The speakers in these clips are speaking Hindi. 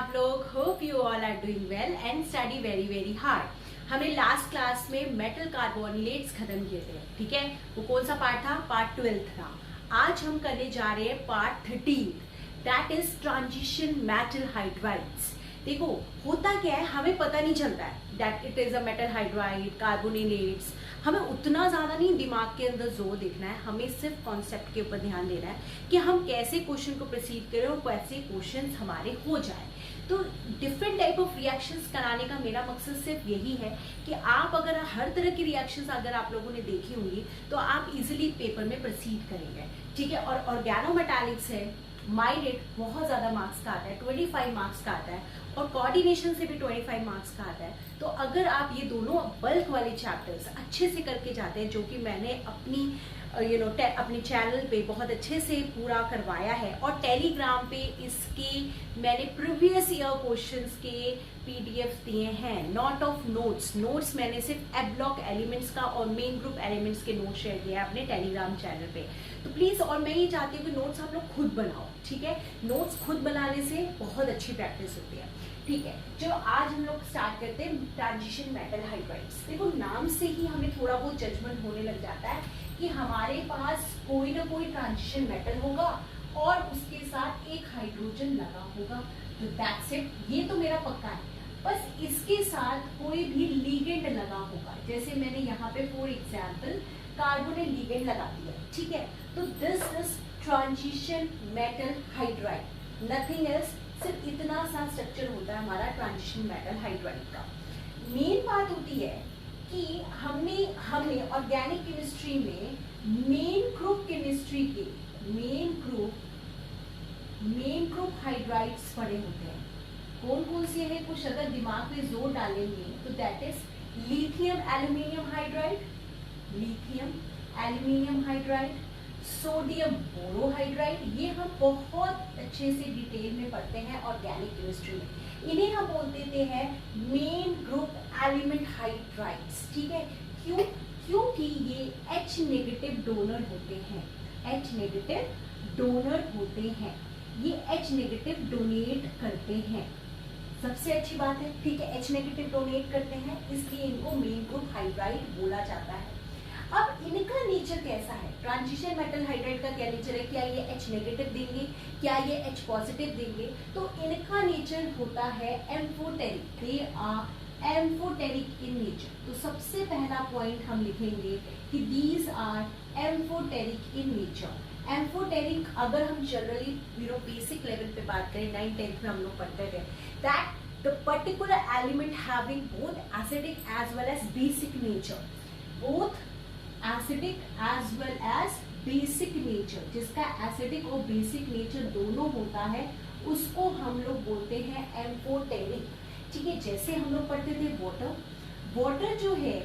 आप लोग? Hope you all are doing well and study very very hard. हमने लास्ट क्लास में मेटल कार्बोनिलेट्स खत्म किए थे, ठीक है। वो कौन सा पार्ट था? पार्ट 12 था। आज हम करने जा रहे हैं part 13, that is transition metal hydrides. देखो होता क्या है, हमें पता नहीं चलता है that it is a metal hydride carbonylates. हमें उतना ज़्यादा नहीं दिमाग के अंदर जोर देखना है, हमें सिर्फ कॉन्सेप्ट के ऊपर ध्यान देना है कि हम कैसे क्वेश्चन को प्रोसीड करें और कैसे क्वेश्चन हमारे हो जाए। तो डिफरेंट टाइप ऑफ रिएक्शंस कराने का मेरा मकसद सिर्फ यही है कि आप अगर हर तरह की रिएक्शंस अगर आप लोगों ने देखी होंगी तो आप इजीली पेपर में प्रोसीड करेंगे, ठीक है। और ऑर्गेनोमेटालिक्स है, माइलेट बहुत ज़्यादा मार्क्स का आता है, 25 मार्क्स का आता है, और कोऑर्डिनेशन से भी 25 मार्क्स का आता है। तो अगर आप ये दोनों बल्क वाले चैप्टर्स अच्छे से करके जाते हैं, जो कि मैंने अपनी अपने चैनल पे बहुत अच्छे से पूरा करवाया है, और टेलीग्राम पे इसके मैंने प्रीवियस ईयर क्वेश्चंस के पीडीएफ दिए हैं, नॉट ऑफ नोट्स मैंने सिर्फ एब ब्लॉक एलिमेंट्स का और मेन ग्रुप एलिमेंट्स के नोट्स शेयर किया है अपने टेलीग्राम चैनल पे। तो प्लीज, और मैं ये चाहती हूँ कि नोट्स आप लोग खुद बनाओ, ठीक है। नोट्स खुद बनाने से बहुत अच्छी प्रैक्टिस होती है, ठीक है। चलो आज हम लोग स्टार्ट करते हैं ट्रांजिशन मेटल हाइड्राइड्स। देखो नाम से ही हमें थोड़ा बहुत जजमेंट होने लग जाता है कि हमारे पास कोई ना कोई ट्रांजिशन मेटल होगा और उसके साथ एक हाइड्रोजन लगा होगा, तो दैट्स इट, ये तो मेरा पक्का है। बस इसके साथ कोई भी लिगेंड लगा होगा, जैसे मैंने यहाँ पे फॉर एग्जाम्पल कार्बोनिल लिगेंड लगा दिया, ठीक है। तो this is transition metal hydride, nothing else. सिर्फ इतना सा स्ट्रक्चर होता है हमारा ट्रांजिशन मेटल हाइड्राइड का। मेन बात होती है कि हमने ऑर्गेनिक केमिस्ट्री में मेन ग्रुप केमिस्ट्री के मेन ग्रुप हाइड्राइड्स पढ़े होते हैं। कौन कौन से हैं? कुछ अगर दिमाग पे जोर डालेंगे तो that is lithium aluminium hydride, sodium borohydride. ये हम बहुत अच्छे से डिटेल में पढ़ते हैं ऑर्गेनिक केमिस्ट्री में। इन्हें हम बोलते हैं मेन ग्रुप एलिमेंट हाइड्राइड्स, ठीक है। क्योंकि ये H नेगेटिव डोनर होते हैं, ये H नेगेटिव डोनेट करते हैं, सबसे अच्छी बात है, ठीक है। H नेगेटिव डोनेट करते हैं, इसलिए इनको मेन ग्रुप हाइड्राइड बोला जाता है। अब इनका नेचर कैसा है? ट्रांजिशन मेटल हाइड्राइड का क्या नेचर है? क्या ये H नेगेटिव देंगे, क्या ये H पॉजिटिव देंगे? तो इनका नेचर होता है amphoteric, they are amphoteric in nature. तो सबसे पहला पॉइंट हम लिखेंगे कि these are amphoteric in nature. Amphoteric अगर हम जनरली बेसिक लेवल पे बात करें, 9th-10th में हम लोग पढ़ते थे that the particular element having both acidic as well as basic nature, both acidic as well as basic nature, जिसका एसिडिक और बेसिक नेचर दोनों होता है उसको हम लोग बोलते हैं एम्फोटेरिक, ठीक है। जैसे हम लोग पढ़ते थे वाटर जो है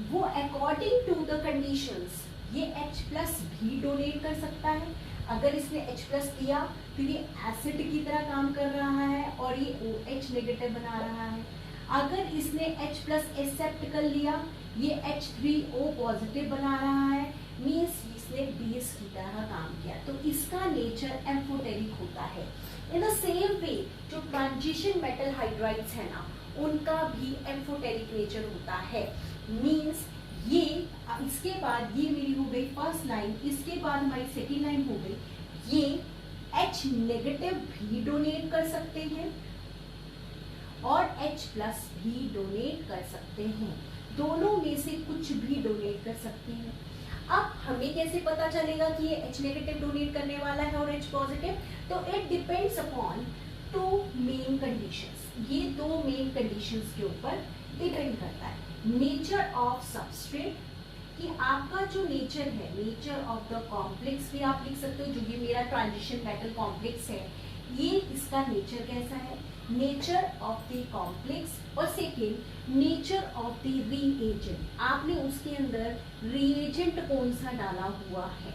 वो अकॉर्डिंग टू द कंडीशंस ये H+ भी डोनेट कर सकता है। अगर इसने H+ दिया तो ये एसिड की तरह काम कर रहा है और ये OH नेगेटिव बना रहा है। अगर इसने H+ एक्सेप्ट कर लिया, ये H3O पॉजिटिव बना रहा है, मीन्स इसने बेस की तरह काम किया, तो इसका नेचर एम्फोटेरिक होता है। इन द सेम वे जो ट्रांजिशन मेटल हाइड्राइड्स है ना, उनका भी एम्फोटेरिक नेचर होता है। मीन्स ये इसके बाद ये मेरी हो गई फर्स्ट लाइन, इसके बाद हमारी सेकेंड लाइन हो गई। ये H नेगेटिव भी डोनेट कर सकते हैं और H+ भी डोनेट कर सकते हैं, दोनों में से कुछ भी डोनेट कर सकते हैं। अब हमें कैसे पता चलेगा कि ये H नेगेटिव डोनेट करने वाला है और H पॉजिटिव? तो it depends upon 2 main conditions, ये 2 मेन कंडीशंस के ऊपर डिपेंड करता है। नेचर ऑफ सबस्ट्रेट, कि आपका जो नेचर है, नेचर ऑफ द कॉम्प्लेक्स भी आप लिख सकते हो, जो ये मेरा ट्रांजिशन मेटल कॉम्प्लेक्स है, ये इसका नेचर कैसा है, नेचर ऑफ द कॉम्प्लेक्स, और second nature of the reagent, आपने उसके अंदर रीएजेंट कौन सा डाला हुआ है।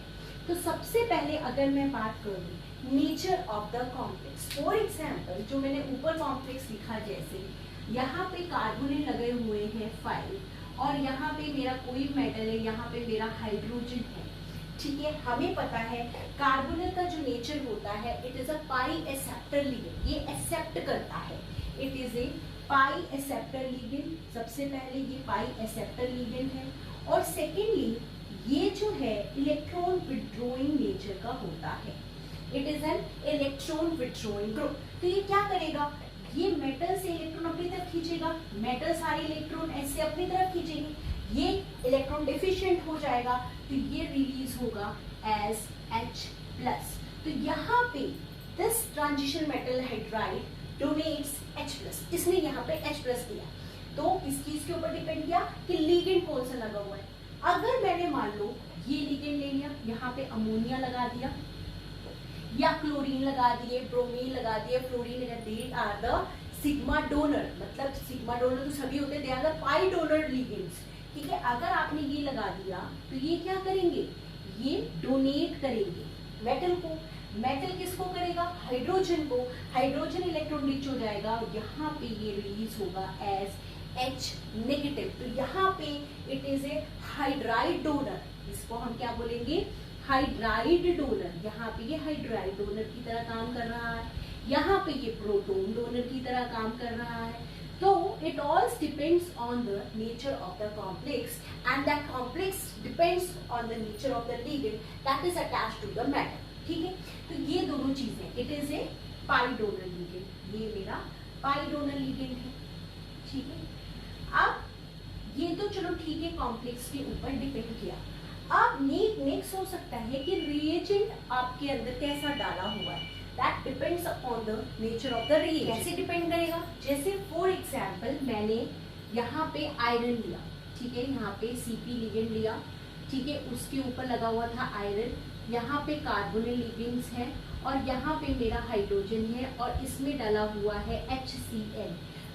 तो सबसे पहले अगर मैं बात करूँ nature of the complex, for example जो मैंने ऊपर कॉम्प्लेक्स लिखा, जैसे यहाँ पे कार्बोनिल लगे हुए हैं 5 और यहाँ पे मेरा कोई मेटल है, यहाँ पे मेरा हाइड्रोजन है, ठीक है, हमें पता है कार्बोनिल का जो नेचर होता है, it is a pi acceptor ligand, ये एक्सेप्ट करता है, it is a pi acceptor ligand. सबसे पहले ये पाई एक्सेप्टर लिगेंड है, और सेकेंडली ये जो है इलेक्ट्रॉन विड्रॉइंग नेचर का होता है, it is an electron withdrawing group. तो ये क्या करेगा, ये मेटल से इलेक्ट्रॉन अपनी तरफ खींचेगा, मेटल सारे इलेक्ट्रॉन ऐसे अपनी तरफ खींचेंगे, ये इलेक्ट्रॉन डिफिशिएंट हो जाएगा, तो ये रिलीज होगा एज H+। तो यहाँ पे this transition metal hydride donates H+, इसने यहाँ पे H+ दिया। तो इस चीज के ऊपर डिपेंड किया कि लिगेंड कौन सा लगा हुआ है। अगर मैंने मान लो ये लिगेंड ले लिया, यहाँ पे अमोनिया लगा दिया, या क्लोरीन लगा दिए, ब्रोमीन लगा दिए, फ्लोरीन लगा दिए, आर द सिग्मा डोनर, मतलब सिग्मा डोनर तो सभी होते हैं, they are the pi donor ligands. ठीक है, अगर आपने ये लगा दिया तो ये क्या करेंगे, ये डोनेट करेंगे मेटल को। मेटल किसको करेगा, हाइड्रोजन को। हाइड्रोजन इलेक्ट्रॉन रिच हो जाएगा, यहाँ पे ये रिलीज होगा एज H-। तो यहाँ पे it is a hydride donor, इसको हम क्या बोलेंगे, हाइड्राइड डोनर। यहाँ पे ये हाइड्राइड डोनर की तरह काम कर रहा है, यहाँ पे ये प्रोटॉन डोनर की तरह काम कर रहा है। तो it all depends on the nature of the complex, and that complex depends on the nature of the ligand that is attached to the metal। ठीक है, तो ये दोनों चीजें, it is a pi donor ligand, ये मेरा pi donor ligand है। ठीक है, अब ये तो चलो ठीक है, कॉम्प्लेक्स के ऊपर डिपेंड किया। अब नेक्स्ट हो सकता है कि रिएजेंट आपके अंदर कैसा डाला हुआ है, that depends upon the nature of the reagent। कैसे डिपेंड करेगा, जैसे फॉर एग्जाम्पल मैंने यहाँ पे आयरन लिया, ठीक है, यहाँ पे Cp लिगेंड लिया, ठीक है, उसके ऊपर लगा हुआ था आयरन, यहाँ पे कार्बोनिल लिगेंड्स है, और यहाँ पे मेरा हाइड्रोजन है, और इसमें डाला हुआ है HCl।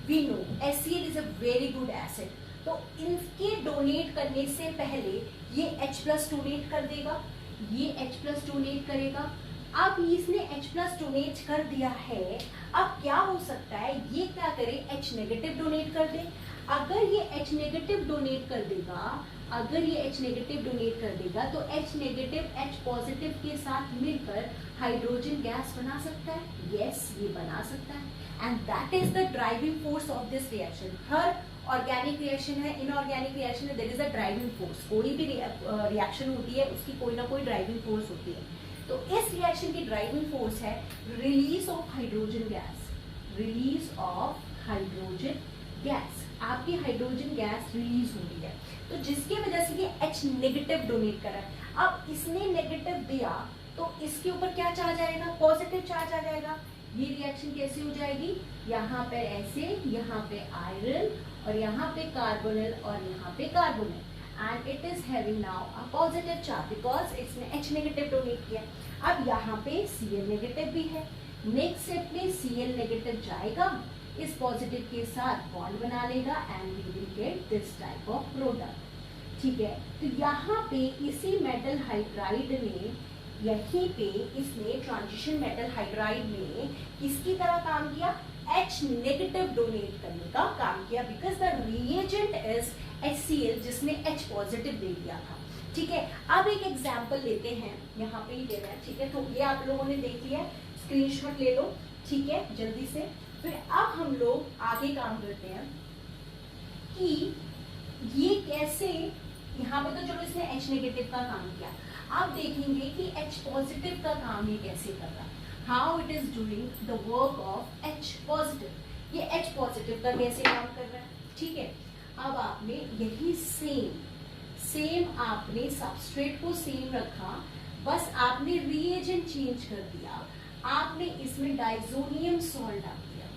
We know HCl is a very good acid, तो इनके डोनेट करने से पहले ये H+ डोनेट कर देगा, ये H+ डोनेट करेगा। अब इसने H+ डोनेट कर दिया है, अब क्या हो सकता है, ये क्या करे, H- डोनेट कर दे। अगर ये H- डोनेट कर देगा, अगर ये H- डोनेट कर देगा, तो H- H+ के साथ मिलकर हाइड्रोजन गैस बना सकता है। यस, ये बना सकता है, and that is the driving force of this reaction. हर ऑर्गेनिक रिएक्शन है, इनऑर्गेनिक रिएक्शन है, there is a driving force. कोई भी रिएक्शन होती है, उसकी कोई ना कोई ड्राइविंग फोर्स होती है। तो इस रिएक्शन की ड्राइविंग फोर्स है release of hydrogen gas, release of hydrogen gas, आपकी हाइड्रोजन गैस रिलीज हो रही है, तो जिसकी वजह से ये H- डोनेट कर रहा है। अब इसने नेगेटिव दिया, तो इसके ऊपर क्या चार्ज आएगा, पॉजिटिव चार्ज आ जाएगा। ये रिएक्शन कैसे हो जाएगी, यहाँ पे ऐसे, यहाँ पे आयरन, और यहाँ पे कार्बोनिल, और यहाँ पे carbonyl, and it is having now a positive charge because इसने H- डोनेट किया। अब यहाँ पे Cl- भी है, नेक्स्ट स्टेप में Cl- जाएगा, इस पॉजिटिव के साथ बॉन्ड बना लेगा, and we will get this type of product. ठीक है, तो यहाँ पे इसी मेटल हाइड्राइड में, यहीं पे इसने ट्रांजिशन मेटल हाइड्राइड में किसकी तरह काम किया, H- डोनेट करने का काम किया, because the reagent is HCl, जिसने H+ दे दिया था। ठीक है, अब एक एग्जाम्पल लेते हैं, यहाँ पे ही देना है। ठीक है, तो ये आप लोगों ने देख लिया, स्क्रीनशॉट ले लो, ठीक है, जल्दी से। फिर अब हम लोग आगे काम करते हैं कि ये कैसे, यहाँ पे तो चलो इसने H- का काम किया, अब देखेंगे कि H+ का काम ये कैसे कर रहा है, how it is doing the work of H+। ये H+ का कैसे काम कर रहा है। ठीक है, अब आपने यही सेम आपने सबस्ट्रेट को सेम रखा, बस आपने रिएजेंट चेंज कर दिया, आपने इसमें डाइजोनियम सॉल्ट डाल दिया,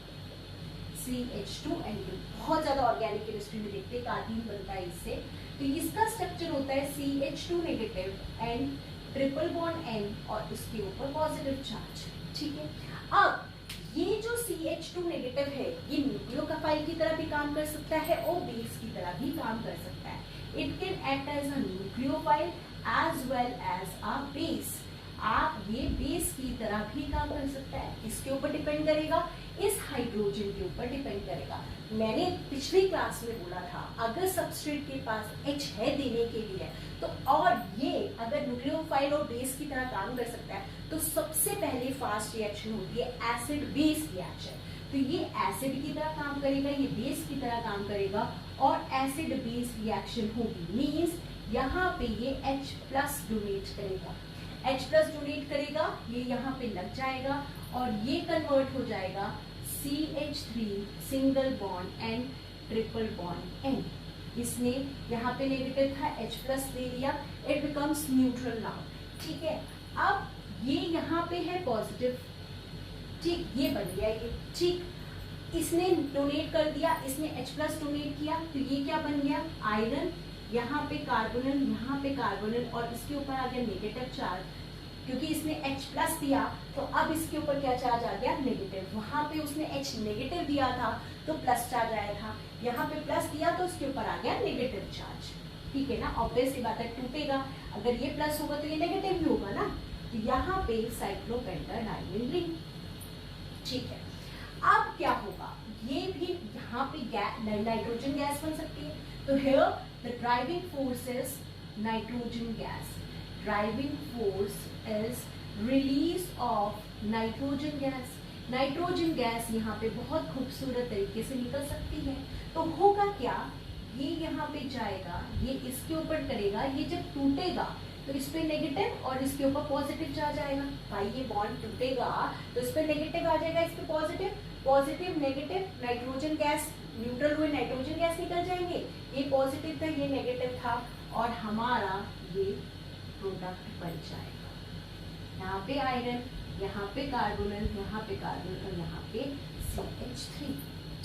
CH2N2। बहुत ज्यादा ऑर्गेनिक केमिस्ट्री में देखते हैं, कार्बीन बनता है इससे। तो इसका स्ट्रक्चर होता है CH2- and triple bond N, और इसके ऊपर पॉजिटिव चार्ज। ठीक है, अब ये जो CH2- है, ये न्यूक्लियोफाइल की तरह भी काम कर सकता है और बेस की तरह भी काम कर सकता है। It can act as a nucleophile as well as a base. आप ये बेस की तरह भी काम कर सकता है। इसके ऊपर डिपेंड करेगा, इस हाइड्रोजन के ऊपर डिपेंड करेगा। मैंने पिछली क्लास में बोला था अगर सबस्ट्रेट के पास H है देने के लिए तो, और ये अगर न्यूक्लियोफाइल और बेस की तरह काम कर सकता है, तो सबसे पहले फास्ट रिएक्शन होती है एसिड बेस रिएक्शन। तो ये एसिड की तरह काम करेगा, ये बेस की तरह काम करेगा और एसिड बेस रिएक्शन होगी। मींस यहाँ पे ये H प्लस डोनेट करेगा, H प्लस डोनेट करेगा, ये यहाँ पे लग जाएगा और ये कन्वर्ट हो जाएगा CH3 single bond N triple bond N। इसने यहाँ पे नेगेटिव था, H प्लस दे दिया, इट बिकम्स न्यूट्रल नाउ। ठीक है, अब ये यहाँ पे है पॉजिटिव, ठीक, ये बन गया ये, ठीक, इसने डोनेट कर दिया, इसने H प्लस डोनेट किया, तो ये क्या बन गया आयरन, यहाँ पे कार्बोनल, यहाँ पे कार्बोनल और इसके ऊपर आ गया नेगेटिव चार्ज, क्योंकि इसने H प्लस दिया तो अब इसके ऊपर क्या चार्ज आ गया नेगेटिव। वहां पे उसने H नेगेटिव दिया था तो प्लस चार्ज आया था, यहाँ पे प्लस दिया तो उसके ऊपर आ गया नेगेटिव चार्ज। ठीक है ना, ऑब्वियस सी बात है, टूटेगा, अगर ये प्लस होगा तो ये नेगेटिव भी होगा ना। तो यहाँ पे साइक्लोपेंटाडाइमिन रिंग। ठीक है, अब क्या होगा, ये भी यहाँ पे नाइट्रोजन गैस बन सकती है। तो here the driving force is nitrogen gas, driving force is release of nitrogen gas. Nitrogen gas यहाँ पे बहुत खूबसूरत तरीके से निकल सकती है। तो होगा क्या, ये यहाँ पे जाएगा, ये इसके ऊपर करेगा, ये जब टूटेगा तो इस पे नेगेटिव और इसके ऊपर पॉजिटिव चार्ज आएगा। भाई ये बॉन्ड टूटेगा तो इस पे नेगेटिव आ जाएगा, इस पे positive, positive negative, nitrogen gas neutral हुए नाइट्रोजन गैस निकल जाएंगे, ये पॉजिटिव था ये नेगेटिव था और हमारा ये प्रोडक्ट बन जाएगा। यहाँ पे आयरन, यहाँ पे कार्बोनल, यहाँ पे कार्बन और यहाँ पे CH3।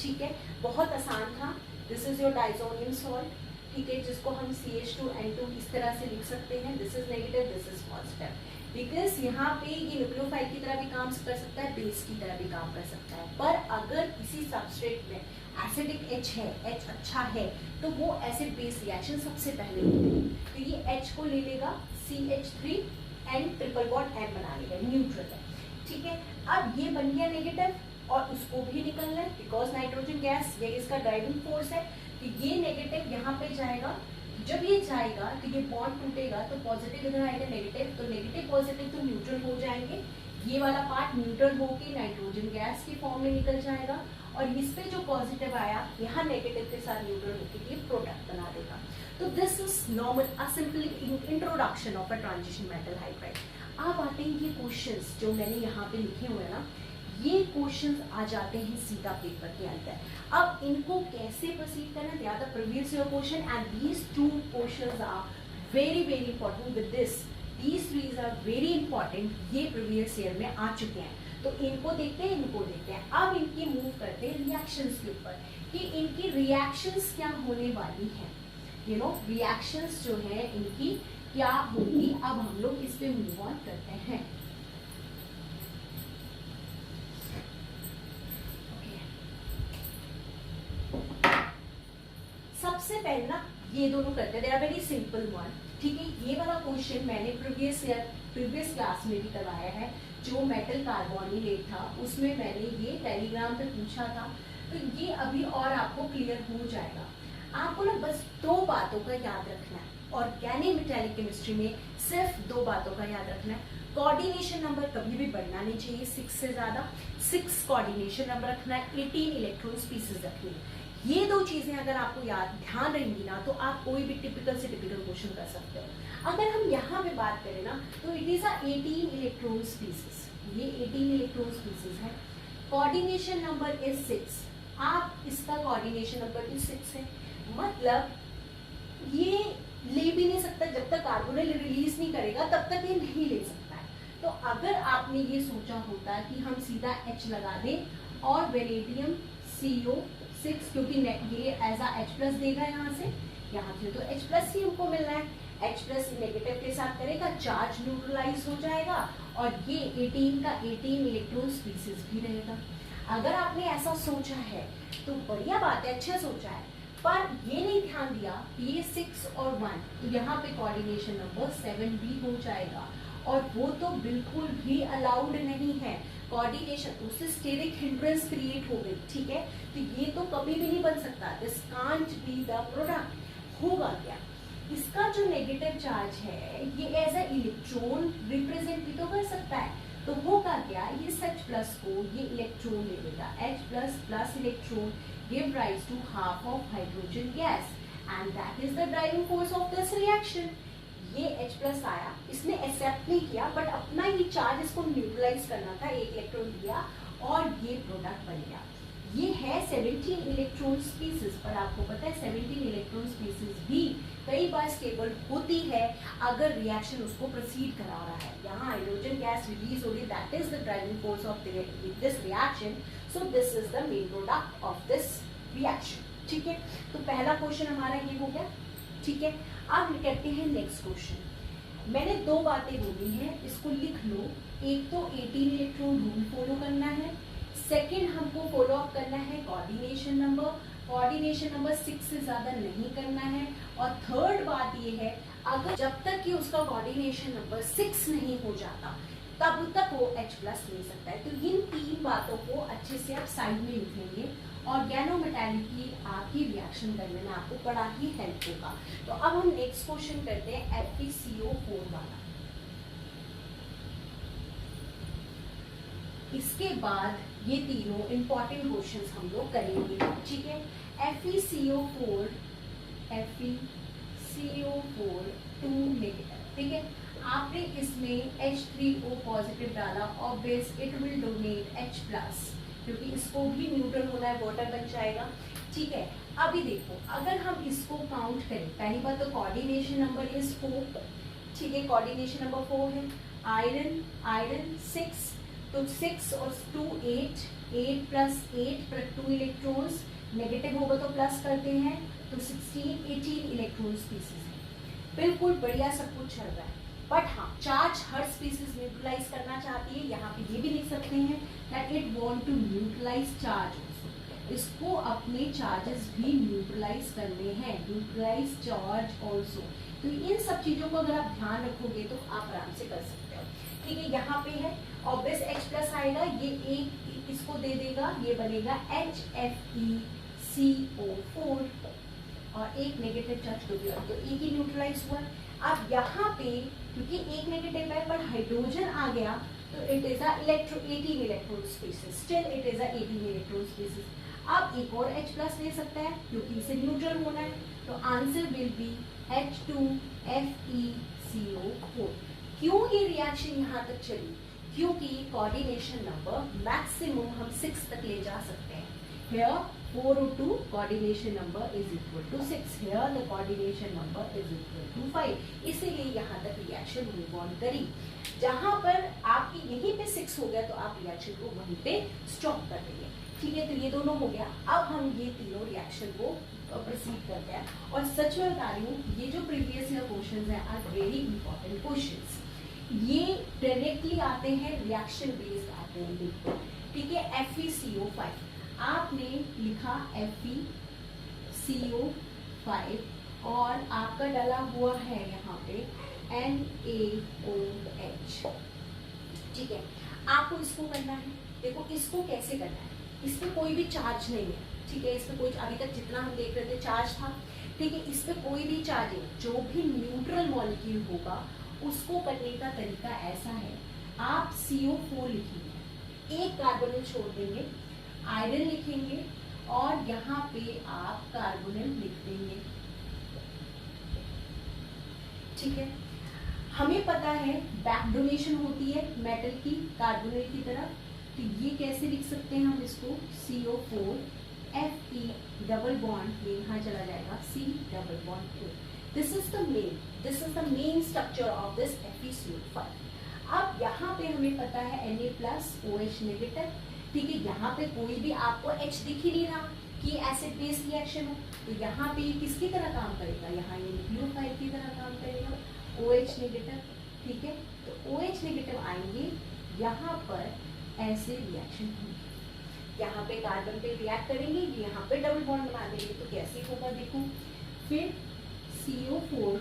ठीक है, बहुत आसान था। This is your diazonium salt. ठीक है, जिसको हम CH2N2 इस तरह से लिख सकते हैं, this is negative, this is positive, because यहाँ पे ये न्यूक्लियोफाइल की तरह भी काम कर सकता है, बेस की तरह भी काम कर सकता है। पर अगर किसी सबस्ट्रेट में एसिडिक H है, H अच्छा है, तो वो एसिड बेस रिएक्शन सबसे पहले होती है। तो ये H को ले लेगा, CH3 N triple bond N बना लेगा, न्यूट्रल है। ठीक है, अब ये बन गया नेगेटिव और उसको भी निकलना है बिकॉज नाइट्रोजन गैस ये इसका ड्राइविंग फोर्स है। तो ये नेगेटिव यहाँ पे जाएगा, जब ये जाएगा तो ये बॉन्ड टूटेगा तो पॉजिटिव इधर आएगा नेगेटिव, तो नेगेटिव पॉजिटिव तो न्यूट्रल हो जाएंगे, ये वाला पार्ट न्यूट्रल होके नाइट्रोजन गैस के फॉर्म में निकल जाएगा और इस पे जो पॉजिटिव आया यहाँ नेगेटिव के साथ न्यूट्रल होके ये प्रोडक्ट बना देगा। तो this is normal a simple introduction of a transition metal hydride. अब आते हैं ये क्वेश्चंस जो मैंने यहाँ पे लिखे हुए हैं ना, ये क्वेश्चंस आ जाते हैं सीधा पेपर के अंदर। अब इनको कैसे प्रोसीड करना, they are the previous year question and these two questions are very very important. With this these threes are very important, ये प्रीवियस ईयर में आ चुके हैं। तो इनको देखते हैं, इनको देखते हैं। अब इनकी मूव करते हैं रिएक्शंस के ऊपर कि इनकी रिएक्शंस क्या होने वाली है, यू नो रिएक्शंस जो है इनकी क्या होगी। अब हम लोग इस पे मूव ऑन करते हैं। सबसे पहले ना ये दोनों करते हैं, they are very simple one. ठीक है, ये वाला क्वेश्चन मैंने प्रीवियस क्लास में भी करवाया है, जो मेटल कार्बोनिलेट था उसमें मैंने ये टेलीग्राम पे पूछा था। तो ये अभी और आपको क्लियर हो जाएगा। आपको ना बस दो बातों का याद रखना है, ऑर्गेनिक मेटेलिक केमिस्ट्री में सिर्फ दो बातों का याद रखना है। कोऑर्डिनेशन नंबर कभी भी बढ़ना नहीं चाहिए 6 से ज्यादा, 6 कोऑर्डिनेशन नंबर रखना है, 18 इलेक्ट्रॉन स्पीसीज रखनी है। ये दो चीजें अगर आपको याद ध्यान रहेंगी ना तो आप कोई भी टिपिकल से टिपिकल क्वेश्चन कर सकते हो। अगर हम यहाँ पे बात करें ना तो इट इज 18 इलेक्ट्रॉन स्पीसीज, ये 18 इलेक्ट्रॉन स्पीसीज है, कोऑर्डिनेशन नंबर इज 6। आप इसका कोऑर्डिनेशन नंबर भी 6 है, मतलब ये ले भी नहीं सकता, जब तक कार्बोनिल रिलीज नहीं करेगा तब तक ये नहीं ले सकता है। तो अगर आपने ये सोचा होता कि हम सीधा H लगा दें और वेनेडियम CO6, क्योंकि ये एज आ H प्लस देगा यहाँ से तो H प्लस ही हमको मिलना है, H प्लस नेगेटिव के साथ करेगा, चार्ज न्यूट्रलाइज हो जाएगा और ये 18 का 18 इलेक्ट्रॉन स्पीसीज भी रहेगा। अगर आपने ऐसा सोचा है तो बढ़िया बात है, अच्छा सोचा है, पर ये नहीं ध्यान दिया कि ये 6 और 1, तो यहाँ पे कोऑर्डिनेशन नंबर 7 भी हो जाएगा और वो तो बिल्कुल भी अलाउड नहीं है। कोऑर्डिनेशन, उससे स्टेरिक हिंड्रेंस क्रिएट हो गई, ठीक है, तो ये तो कभी भी नहीं बन सकता, this can't be the product. होगा क्या, इसका जो नेगेटिव चार्ज है ये एज अ इलेक्ट्रॉन रिप्रेजेंट भी तो कर सकता है, तो होगा क्या, ये H प्लस को ये इलेक्ट्रॉन ले लेगा, H plus plus electron give rise to half of hydrogen gas and that is the driving force of this reaction. ये H प्लस आया, इसने एक्सेप्ट नहीं किया बट अपना ही चार्ज इसको न्यूट्रलाइज करना था, एक इलेक्ट्रॉन दिया और ये प्रोडक्ट बन गया। ये है 17 इलेक्ट्रॉन स्पीसीज, पर आपको पता है 17 इलेक्ट्रॉन स्पीसीज भी कई बार स्टेबल होती है अगर रिएक्शन उसको प्रोसीड करा रहा है। यहाँ हाइड्रोजन गैस रिलीज हो रही, that is the driving force of this reaction, so this is the main product of this reaction, ठीक है। तो पहला क्वेश्चन हमारा ये हो गया, ठीक है। अब करते हैं नेक्स्ट क्वेश्चन। मैंने दो बातें बोली हैं, इसको लिख लो। एक तो 18 इलेक्ट्रॉन रूल फॉलो करना है, सेकेंड हमको फॉलो अप करना है कोऑर्डिनेशन नंबर 6 से ज्यादा नहीं करना है, और थर्ड बात ये है अगर जब तक कि उसका कोऑर्डिनेशन नंबर 6 नहीं हो जाता तब तक वो H प्लस ले सकता है। तो इन तीन बातों को अच्छे से आप साइड में लिख लेंगे, ऑर्गेनोमेटालिटी आपकी रिएक्शन करने में आपको बड़ा ही हेल्प होगा। तो अब हम नेक्स्ट क्वेश्चन करते हैं FeCO4 वाला। इसके बाद ये तीनों इंपॉर्टेंट क्वेश्चंस हम लोग करेंगे, ठीक है। FeCO4 2 नेगेटिव, ठीक है। आपने इसमें H3O पॉजिटिव डाला, obvious it will donate H plus, क्योंकि इसको भी न्यूट्रल होना है, वाटर बन जाएगा, ठीक है। अभी देखो अगर हम इसको काउंट करें, पहली बात तो कोऑर्डिनेशन नंबर इज 4, ठीक है, कोऑर्डिनेशन नंबर 4 है। आयरन 6, तो 6 और 2 8 प्लस 8 प्लस 2 इलेक्ट्रॉन्स, नेगेटिव होगा तो प्लस करते हैं, तो 18 इलेक्ट्रॉन स्पीसीज है। बिल्कुल बढ़िया सब कुछ चल रहा है, बट हाँ चार्ज हर स्पीसीज न्यूट्रलाइज करना चाहती है। यहाँ पे ये भी लिख सकते हैं that it want to neutralize charge also, इसको अपने चार्जेस भी न्यूट्रलाइज करने हैं, न्यूट्रलाइज चार्ज ऑल्सो। तो इन सब चीजों को अगर आप ध्यान रखोगे तो आप आराम से कर सकते हो, ठीक है। यहाँ पे है ऑब्वियस H प्लस आएगा, ये एक इसको दे देगा, ये बनेगा HFeCO4 और एक नेगेटिव चार्ज हो गया, तो एक ही न्यूट्रलाइज हुआ। अब यहाँ पे क्योंकि एक नेगेटिव है पर हाइड्रोजन आ गया, तो it is a 18 electron species, still it is a 18 electron species. अब एक और H प्लस ले सकता है क्योंकि इसे न्यूट्रल होना है, तो आंसर विल बी H2FeCO4। क्यों ये रिएक्शन यहाँ तक चली, क्योंकि कोऑर्डिनेशन नंबर मैक्सिमम हम 6 तक ले जा सकते हैं। Here 4 और 2 coordination number is equal to 6. Here the coordination number is equal to 5. इसीलिए यहाँ तक रिएक्शन मूव ऑन करी। जहाँ पर आपकी यहीं पे 6 हो गया तो आप रिएक्शन को वहीं पे स्टॉप कर देंगे, ठीक है। तो ये दोनों हो गया। अब हम ये तीनों रिएक्शन को प्रोसीड करते हैं, और सच में बता रही हूँ ये जो प्रीवियस ईयर क्वेश्चंस हैं आर वेरी इंपॉर्टेंट क्वेश्चंस। ये डायरेक्टली आते हैं, रिएक्शन बेस्ड आते हैं, बिल्कुल, ठीक है। FeCO5 आपने लिखा FeCO5 और आपका डला हुआ है यहाँ पे NaOH, ठीक है। आपको इसको करना है, देखो इसको कैसे करना है, इसमें कोई भी चार्ज नहीं है, ठीक है। इसमें कोई, अभी तक जितना हम देख रहे थे चार्ज था, ठीक है। इसमें कोई भी चार्ज नहीं, जो भी न्यूट्रल मॉलिक्यूल होगा उसको करने का तरीका ऐसा है, आप CO4 लिखेंगे, एक कार्बोनिल छोड़ देंगे, आयरन लिखेंगे और यहाँ पे आप कार्बोनिल लिख देंगे, ठीक है। हमें पता है बैक डोनेशन होती है मेटल की कार्बोनिल की तरफ, तो ये कैसे लिख सकते हैं हम इसको, CO4 Fe डबल बॉन्ड, ये यहाँ चला जाएगा C double bond O। This is the main structure of this FeCO5। अब यहाँ पे हमें पता है Na प्लस OH नेगेटिव, ठीक है। यहाँ पे कोई भी आपको H दिख ही नहीं रहा कि एसिड बेस रिएक्शन हो, तो यहाँ पे किसकी तरह काम करेगा, यहाँ ये न्यूक्लियोफाइल की तरह काम करेगा, OH नेगेटिव, ठीक है। तो OH नेगेटिव आएंगे, यहाँ पर ऐसे रिएक्शन होंगे, यहाँ पे कार्बन पे रिएक्ट करेंगे, यहाँ पे डबल बॉन्ड बना देंगे, तो कैसे होगा देखो। फिर CO4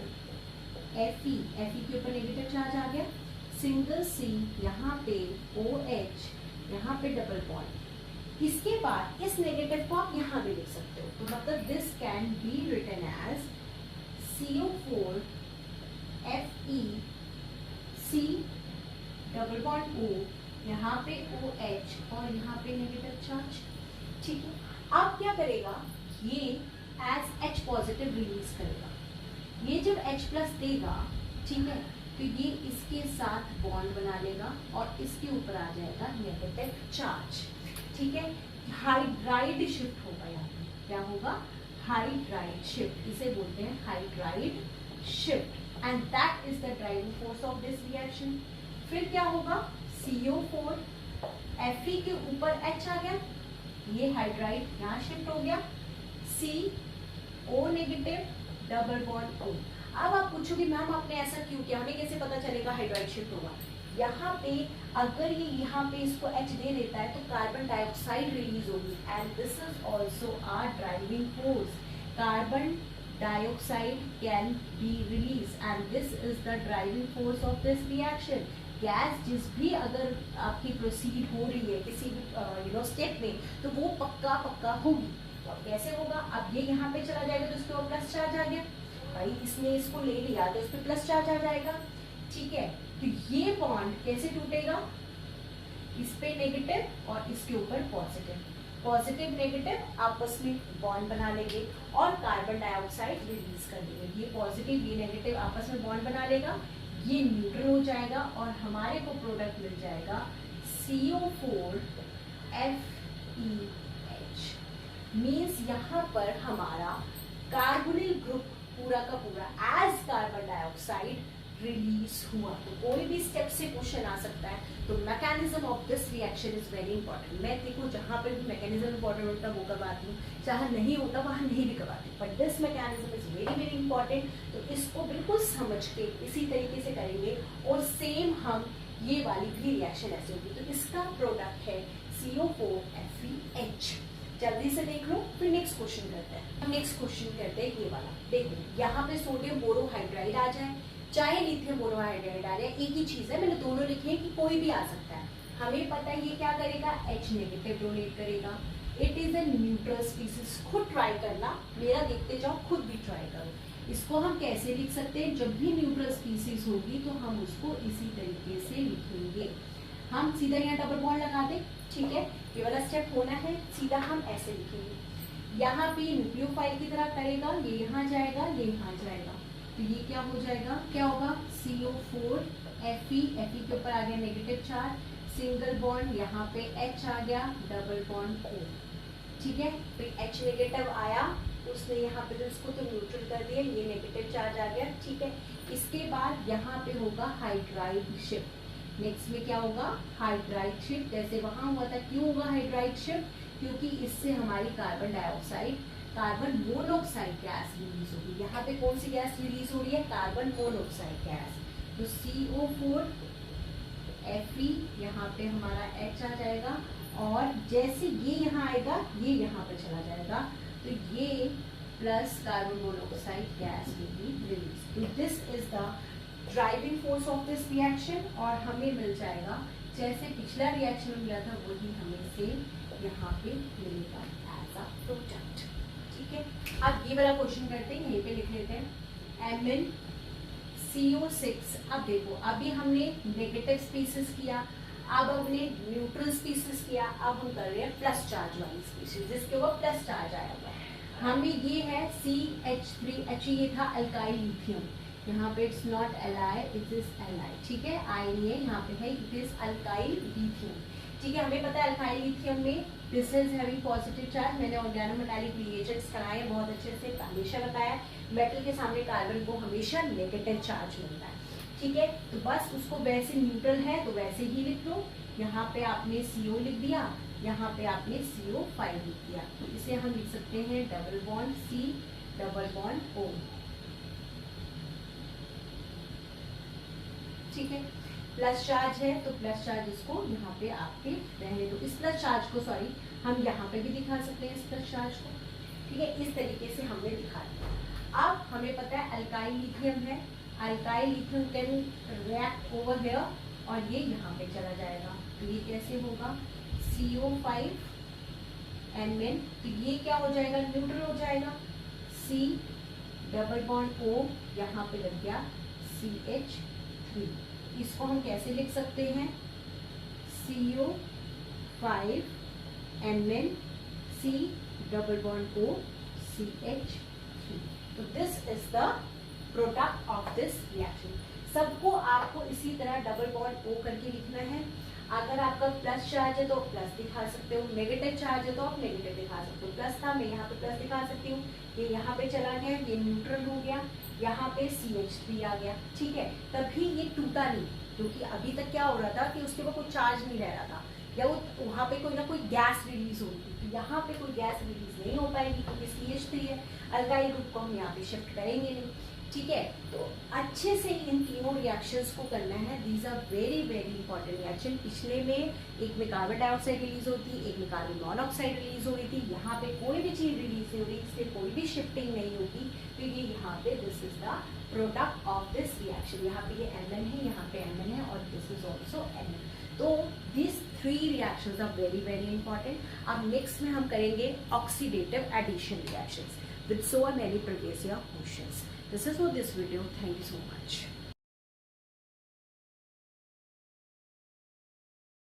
Fe के ऊपर नेगेटिव चार्ज आ गया, सिंगल सी, यहाँ पे OH, यहाँ पे डबल बॉन्ड। इसके बाद इस नेगेटिव को आप यहाँ भी लिख सकते हो, तो मतलब this can be written as CO4 Fe C double bond O, यहाँ पे OH और यहाँ पे नेगेटिव चार्ज। ठीक है, अब क्या करेगा, ये एज H पॉजिटिव रिलीज करेगा। ये जब H प्लस देगा, ठीक है, तो ये इसके साथ बॉन्ड बना लेगा और इसके ऊपर आ जाएगा नेगेटिव चार्ज। ठीक है, हाइड्राइड शिफ्ट होगा, यहाँ पे क्या होगा, हाइड्राइड शिफ्ट, इसे बोलते हैं hydride shift, and that is the driving force of this reaction. फिर क्या होगा, CO4 Fe के ऊपर H आ गया, ये हाइड्राइड यहाँ शिफ्ट हो गया, CO negative double bond O। अब आप पूछोगे मैम आपने ऐसा क्यों किया, हमें कैसे पता चलेगा हाइड्राइड शिफ्ट होगा। यहाँ पे अगर ये यहाँ पे इसको H दे देता है तो कार्बन डाइऑक्साइड रिलीज होगी, and this is also our driving force. Carbon dioxide can be release and this is the driving force of this reaction. Gas जिस भी अगर आपकी प्रोसीड हो रही है किसी भी स्टेप में, तो वो पक्का होगी। तो अब कैसे होगा, अब ये यहाँ पे चला जाएगा तो इसके ऊपर प्लस चार्ज आ गया, भाई इसने इसको ले लिया तो इस पे प्लस चार्ज आ जाएगा। ठीक है, तो ये बॉन्ड कैसे टूटेगा, इस पे नेगेटिव और इसके ऊपर पॉजिटिव, पॉजिटिव नेगेटिव आपस में बॉन्ड बना लेंगे और कार्बन डाइऑक्साइड रिलीज कर देंगे। ये पॉजिटिव ये नेगेटिव आपस में बॉन्ड बना लेगा, ये न्यूट्रल हो जाएगा और हमारे को प्रोडक्ट मिल जाएगा CO4 FeH। मीन्स यहाँ पर हमारा कार्बोनिल ग्रुप पूरा का पूरा एज कार्बन डाइऑक्साइड रिलीज हुआ। तो कोई भी स्टेप से क्वेश्चन आ सकता है, तो mechanism of this reaction is very important. मैं देखो जहाँ पे भी मैकेनिज्म इंपॉर्टेंट होता है वो करवाती हूँ, जहाँ नहीं होता वहाँ नहीं भी करवाती, but this mechanism is very important. तो इसको बिल्कुल समझ के इसी तरीके से करेंगे और सेम हम ये वाली भी रिएक्शन ऐसे होगी। तो इसका प्रोडक्ट है CO4 FeH। जल्दी से देख लो, फिर नेक्स्ट क्वेश्चन करते हैं। हम नेक्स्ट क्वेश्चन करते हैं ये वाला। देखो यहाँ पे सोडियम बोरोहाइड्राइड आ जाए चाहे लिथियम बोरोहाइड्राइड आ जाए, एक ही चीज है, मैंने दोनों लिखे हैं कि कोई भी आ सकता है। हमें पता है ये क्या करेगा, H नेगेटिव डोनेट करेगा। It is a neutral species. खुद ट्राई करना, मेरा देखते जाओ, खुद भी ट्राई करो। इसको हम कैसे लिख सकते हैं, जब भी न्यूट्रल स्पीसीज होगी तो हम उसको इसी तरीके से लिखेंगे। हम सीधा यहाँ डबल बॉन्ड लगा दें, ठीक है, ये वाला स्टेप होना है, सीधा हम ऐसे लिखेंगे। यहाँ पे न्यूक्लियोफाइल की तरह करेगा, ये यहाँ जाएगा, ये यहाँ जाएगा, तो ये क्या हो जाएगा, क्या होगा, CO4 Fe के ऊपर आ गया नेगेटिव चार्ज, सिंगल बॉन्ड, यहाँ पे H आ गया, डबल बॉन्ड O। ठीक है, फिर H नेगेटिव आया, उसने यहाँ पे तो इसको तो न्यूट्रल कर दिया, ये नेगेटिव चार्ज आ गया। ठीक है, इसके बाद यहाँ पे होगा हाइड्राइड शिफ्ट। नेक्स्ट में क्या होगा, हाइड्राइड शिफ्ट। जैसे वहां हुआ था, क्यों होगा हाइड्राइड शिफ्ट, क्योंकि इससे हमारी carbon dioxide, carbon monoxide gas release होगी। यहाँ पे कौन सी गैस रिलीज हो रही है, कार्बन मोनोऑक्साइड गैस। तो CO4 Fe, यहाँ पे हमारा H आ जाएगा, और जैसे ये यहाँ आएगा ये यहाँ पे चला जाएगा, तो ये plus carbon monoxide gas will be release. तो this is the driving force of this reaction, और हमें मिल जाएगा जैसे पिछला रिएक्शन में मिला था वही हमें से यहाँ पे मिलेगा एज अ प्रोडक्ट। ठीक है, अब ये वाला क्वेश्चन करते हैं, यहीं पे लिख लेते हैं MnCO6। अब देखो अभी हमने नेगेटिव स्पीसीज किया, अब हमने न्यूट्रल स्पीसीज किया, अब हम कर रहे हैं प्लस चार्ज वाली स्पीसीज जिसके ऊपर प्लस चार्ज आया हुआ है। हमें ये है CH3H, ये था अल्काइल लिथियम, यहाँ पे it's not Li, it is Li। ठीक है, आई नहीं है, यहाँ पे है इट इज अल्काइल लिथियम। ठीक है, हमें पता है अल्काइल लिथियम में this is having positive charge. मैंने ऑर्गेनोमेटालिक रिएजेंट्स कराए बहुत अच्छे से, हमेशा बताया मेटल के सामने कार्बन को हमेशा नेगेटिव चार्ज मिलता है। ठीक है, तो बस उसको वैसे न्यूट्रल है तो वैसे ही लिख लो। यहाँ पे आपने CO लिख दिया, यहाँ पे आपने CO5 लिख दिया, तो इसे हम लिख सकते हैं double bond C double bond O। ठीक है, प्लस चार्ज है तो प्लस चार्ज इसको यहाँ पे आपके रहने दो। इस प्लस चार्ज को सॉरी हम यहाँ पे भी दिखा सकते हैं इस प्लस चार्ज को। ठीक है, इस तरीके से हमने दिखा दिया। अब हमें पता है अल्काइल लिथियम है, alkyl ethane can react over here और ये यहाँ पे चला जाएगा। तो ये कैसे होगा, CO5N, तो ये क्या हो जाएगा, न्यूट्रल हो जाएगा। C डबल बॉन्ड O यहाँ पे लग गया CH3। इसको हम कैसे लिख सकते हैं, CO5N C double bond O CH3। तो this is the product of this reaction. सबको आपको इसी तरह डबल बॉन्ड O करके लिखना है। अगर आपका प्लस चार्ज है तो प्लस दिखा सकते हो, नेगेटिव चार्ज है तो आप नेगेटिव दिखा सकते हो। प्लस था, मैं यहाँ पे प्लस दिखा सकती हूँ, ये यहाँ पे चला गया, ये न्यूट्रल हो गया, यहाँ पे CH3 आ गया, ठीक है। तभी ये टूटा नहीं, क्योंकि अभी तक क्या हो रहा था कि उसके ऊपर कोई चार्ज नहीं रह रहा था, या वो वहाँ पे कोई ना कोई गैस रिलीज होती, तो यहाँ पे कोई गैस रिलीज नहीं हो पाएगी क्योंकि CH3 है। अल्काइल ग्रुप को हम यहाँ पे शिफ्ट करेंगे नहीं, ठीक है। तो अच्छे से इन तीनों रिएक्शंस को करना है। These are very very important reaction. पिछले में एक में कार्बन डाइऑक्साइड रिलीज होती, एक में कार्बन मोनोऑक्साइड रिलीज हो रही थी, यहाँ पे कोई भी चीज रिलीज नहीं हो रही, इससे कोई भी शिफ्टिंग नहीं होगी। तो ये यहाँ पे this is the product of this reaction. यहाँ पे ये Mn है, यहाँ पे Mn है और दिस इज ऑल्सो Mn। तो this 3 reactions are very very important. अब नेक्स्ट में हम करेंगे oxidative addition reactions with so many previous year questions. This is for this video. Thank you so much.